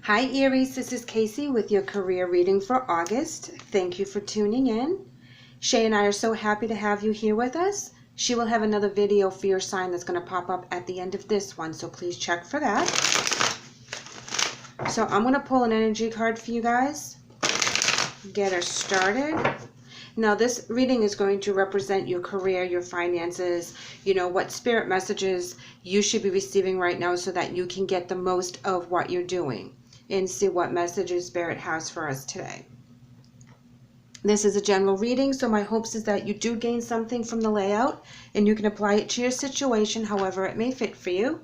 Hi Aries, this is KACEE with your career reading for August. Thank you for tuning in. SHAE and I are so happy to have you here with us. She will have another video for your sign that's going to pop up at the end of this one, so please check for that. So I'm going to pull an energy card for you guys. Get her started. Now this reading is going to represent your career, your finances, what spirit messages you should be receiving right now so that you can get the most of what you're doing and see what messages Spirit has for us today. This is a general reading, so my hopes is that you do gain something from the layout and you can apply it to your situation however it may fit for you.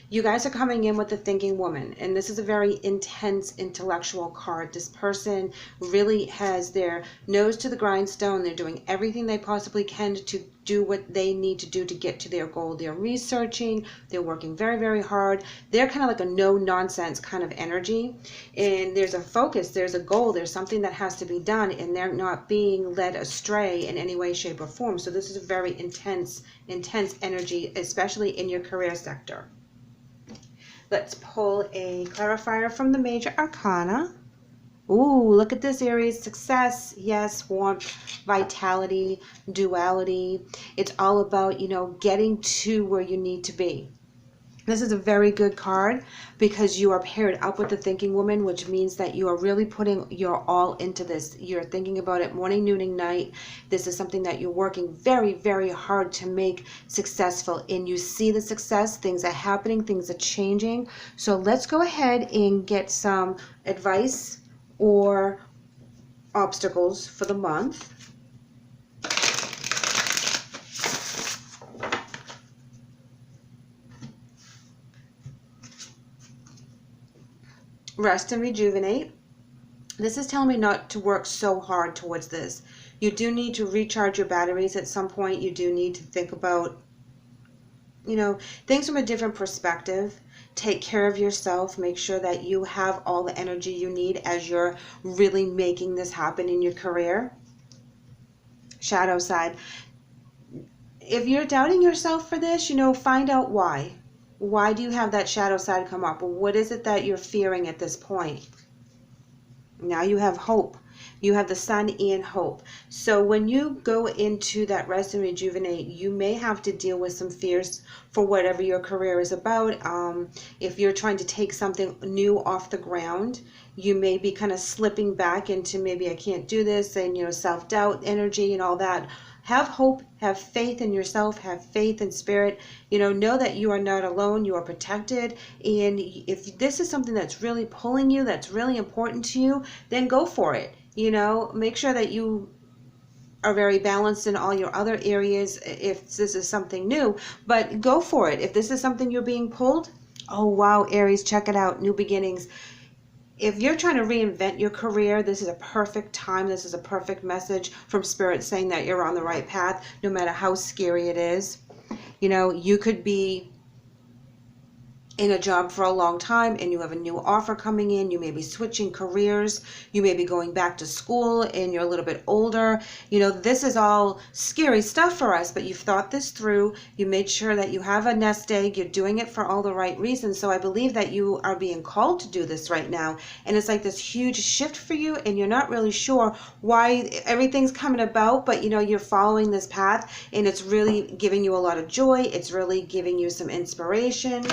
You guys are coming in with the thinking woman, and this is a very intense intellectual card. This person really has their nose to the grindstone. They're doing everything they possibly can to do what they need to do to get to their goal. They're researching, they're working very, very hard. They're kind of like a no-nonsense kind of energy, and there's a focus, there's a goal, there's something that has to be done, and they're not being led astray in any way, shape, or form. So this is a very intense energy, especially in your career sector. Let's pull a clarifier from the Major Arcana. Ooh, look at this, Aries. Success, yes, warmth, vitality, duality. It's all about, getting to where you need to be. This is a very good card because you are paired up with the thinking woman, which means that you are really putting your all into this. You're thinking about it morning, noon, and night. This is something that you're working very, very hard to make successful. And you see the success. Things are happening. Things are changing. So let's go ahead and get some advice or obstacles for the month. Rest and rejuvenate. This is telling me not to work so hard towards this. You do need to recharge your batteries at some point. You do need to think about, things from a different perspective. Take care of yourself. Make sure that you have all the energy you need as you're really making this happen in your career. Shadow side. If you're doubting yourself for this, find out why. Why do you have that shadow side come up? What is it that you're fearing at this point? Now you have hope. You have the sun and hope. So when you go into that rest and rejuvenate, you may have to deal with some fears for whatever your career is about. If you're trying to take something new off the ground, you may be kind of slipping back into maybe I can't do this and, self-doubt energy and all that. Have hope, have faith in yourself, have faith in spirit. Know that you are not alone, you are protected. And if this is something that's really pulling you, that's really important to you, then go for it. Make sure that you are very balanced in all your other areas if this is something new, but go for it. If this is something you're being pulled, oh wow, Aries, check it out, new beginnings. If you're trying to reinvent your career, this is a perfect time. This is a perfect message from Spirit saying that you're on the right path, no matter how scary it is. You could be in a job for a long time and you have a new offer coming in. You may be switching careers. You may be going back to school and you're a little bit older. This is all scary stuff for us, but you've thought this through. You made sure that you have a nest egg. You're doing it for all the right reasons. So I believe that you are being called to do this right now. And it's like this huge shift for you and you're not really sure why everything's coming about, but you're following this path and it's really giving you a lot of joy. It's really giving you some inspiration.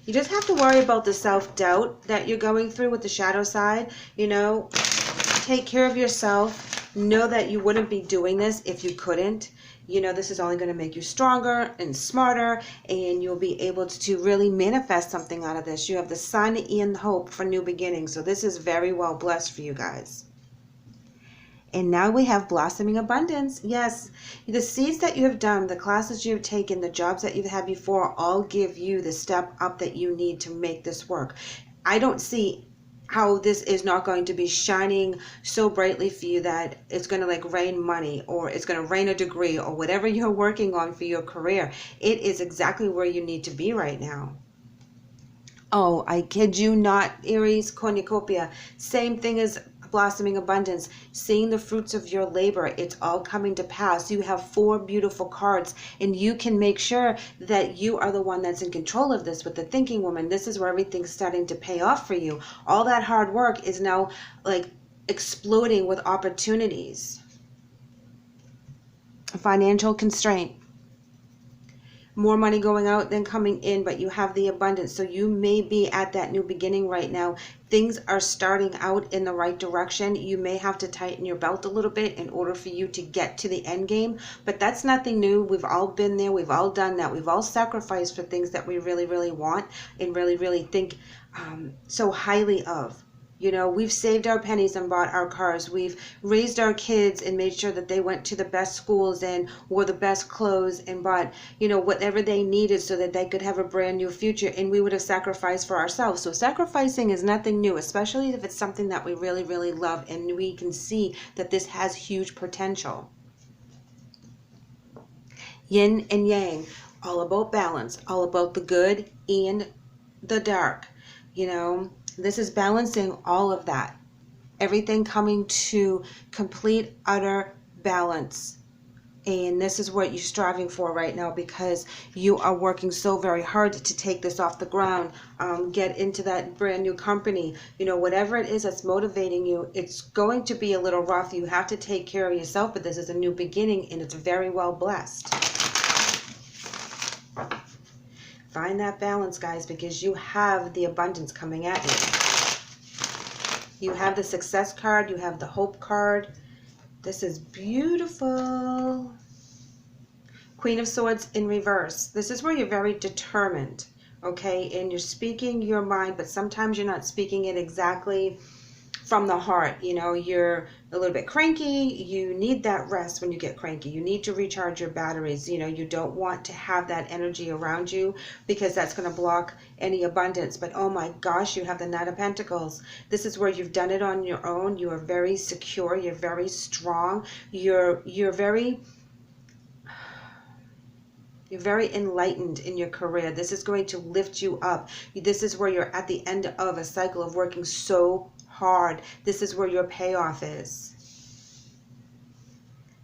You just have to worry about the self-doubt that you're going through with the shadow side. Take care of yourself. Know that you wouldn't be doing this if you couldn't. This is only going to make you stronger and smarter, and you'll be able to really manifest something out of this. You have the sun and hope for new beginnings. So this is very well blessed for you guys. And now we have blossoming abundance. Yes, the seeds that you have done, the classes you've taken, the jobs that you've had before, all give you the step up that you need to make this work. I don't see how this is not going to be shining so brightly for you that it's going to rain money or it's going to rain a degree or whatever you're working on for your career. It is exactly where you need to be right now. Oh, I kid you not, Aries, cornucopia. Same thing as blossoming abundance, seeing the fruits of your labor. It's all coming to pass. You have 4 beautiful cards, and you can make sure that you are the one that's in control of this with the thinking woman. This is where everything's starting to pay off for you. All that hard work is now like exploding with opportunities. Financial constraint. More money going out than coming in, but you have the abundance. So you may be at that new beginning right now. Things are starting out in the right direction. You may have to tighten your belt a little bit in order for you to get to the end game, but that's nothing new. We've all been there. We've all done that. We've all sacrificed for things that we really, really want and really, really think so highly of. You know, we've saved our pennies and bought our cars. We've raised our kids and made sure that they went to the best schools and wore the best clothes and bought, you know, whatever they needed so that they could have a brand new future. And we would have sacrificed for ourselves. So sacrificing is nothing new, especially if it's something that we really, really love and we can see that this has huge potential. Yin and yang, all about balance, all about the good and the dark, you know. This is balancing all of that. Everything coming to complete, utter balance. And this is what you're striving for right now, because you are working so very hard to take this off the ground, get into that brand new company. You know, whatever it is that's motivating you, it's going to be a little rough. You have to take care of yourself, but this is a new beginning and it's very well blessed. Find that balance, guys, because you have the abundance coming at you. You have the success card. You have the hope card. This is beautiful. Queen of Swords in reverse. This is where you're very determined, okay? And you're speaking your mind, but sometimes you're not speaking it exactly from the heart. You know, you're a little bit cranky. You need that rest when you get cranky. You need to recharge your batteries. You know, you don't want to have that energy around you because that's going to block any abundance. But oh my gosh, you have the Knight of Pentacles. This is where you've done it on your own. You are very secure. You're very strong. You're very enlightened in your career. This is going to lift you up. This is where you're at the end of a cycle of working so hard. This is where your payoff is.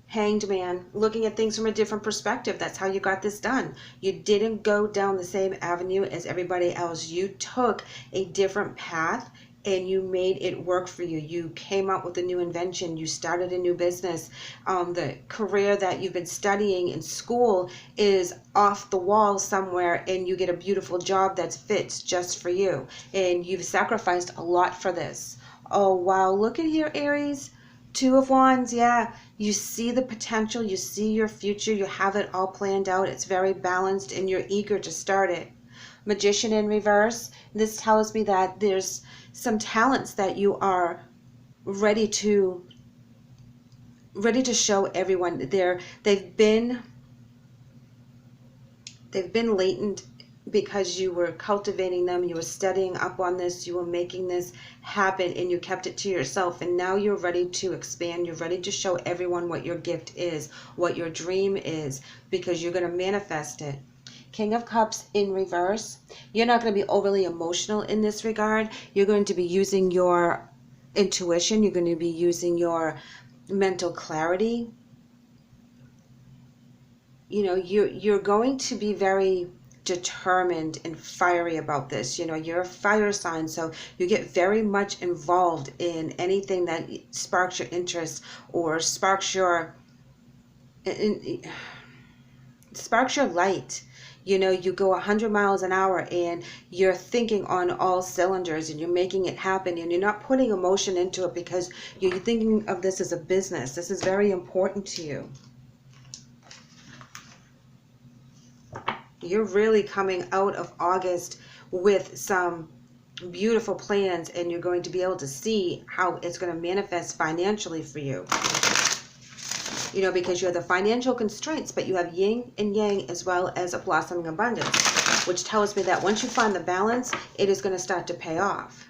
Hanged Man, looking at things from a different perspective. That's how you got this done. You didn't go down the same avenue as everybody else. You took a different path and you made it work for you. You came up with a new invention. You started a new business. The career that you've been studying in school is off the wall somewhere, and you get a beautiful job that fits just for you. And you've sacrificed a lot for this. Oh, wow. Look at here, Aries. 2 of Wands. Yeah. You see the potential. You see your future. You have it all planned out. It's very balanced, and you're eager to start it. Magician in reverse. This tells me that there's some talents that you are ready to show everyone. They've been latent because you were cultivating them, you were studying up on this, you were making this happen, and you kept it to yourself. And now you're ready to expand. You're ready to show everyone what your gift is, what your dream is, because you're going to manifest it. King of Cups in reverse. You're not going to be overly emotional in this regard. You're going to be using your intuition. You're going to be using your mental clarity. You know, you're going to be very determined and fiery about this. You know, you're a fire sign, so you get very much involved in anything that sparks your interest or sparks your light. You know, you go 100 miles an hour and you're thinking on all cylinders and you're making it happen, and you're not putting emotion into it because you're thinking of this as a business. This is very important to you. You're really coming out of August with some beautiful plans, and you're going to be able to see how it's going to manifest financially for you. You know, because you have the financial constraints, but you have yin and yang as well as a blossoming abundance, which tells me that once you find the balance, it is going to start to pay off.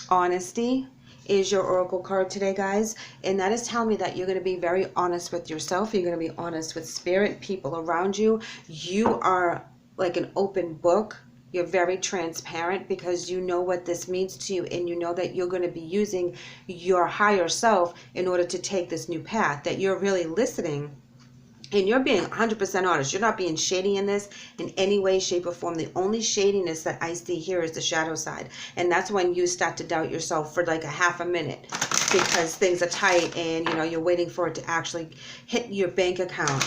Honesty is your oracle card today, guys, and that is telling me that you're going to be very honest with yourself. You're going to be honest with spirit, people around you. You are like an open book You're very transparent because you know what this means to you, and you know that you're going to be using your higher self in order to take this new path, that you're really listening. And you're being 100% honest. You're not being shady in this in any way, shape, or form. The only shadiness that I see here is the shadow side. And that's when you start to doubt yourself for like a half a minute because things are tight and, you know, you're waiting for it to actually hit your bank account.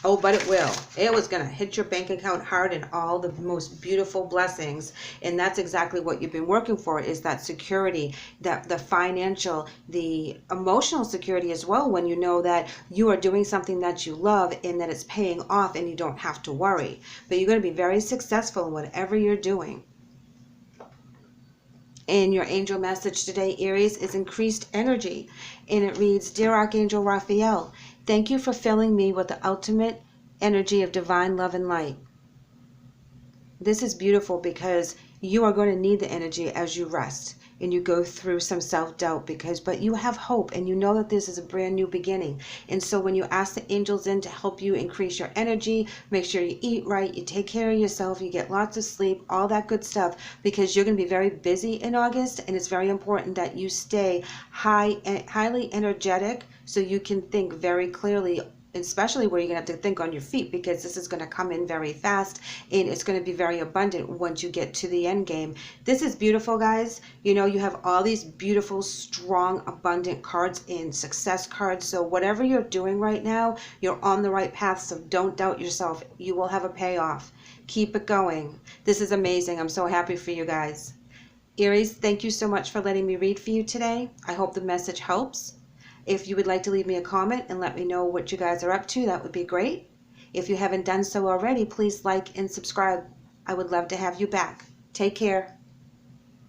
Oh, but it will. It was going to hit your bank account hard and all the most beautiful blessings. And that's exactly what you've been working for, is that security, that the financial, the emotional security as well, when you know that you are doing something that you love and that it's paying off and you don't have to worry. But you're going to be very successful in whatever you're doing. And your angel message today, Aries, is increased energy. And it reads, Dear Archangel Raphael, thank you for filling me with the ultimate energy of divine love and light. This is beautiful because you are going to need the energy as you rest and you go through some self-doubt, but you have hope and you know that this is a brand new beginning. And so when you ask the angels in to help you increase your energy, make sure you eat right, you take care of yourself, you get lots of sleep, all that good stuff, because you're going to be very busy in August, and it's very important that you stay highly energetic so you can think very clearly, especially where you're going to have to think on your feet, because this is going to come in very fast and it's going to be very abundant once you get to the end game. This is beautiful, guys. You know, you have all these beautiful, strong, abundant cards and success cards. So whatever you're doing right now, you're on the right path. So don't doubt yourself. You will have a payoff. Keep it going. This is amazing. I'm so happy for you guys. Aries, thank you so much for letting me read for you today. I hope the message helps. If you would like to leave me a comment and let me know what you guys are up to, that would be great. If you haven't done so already, please like and subscribe. I would love to have you back. Take care.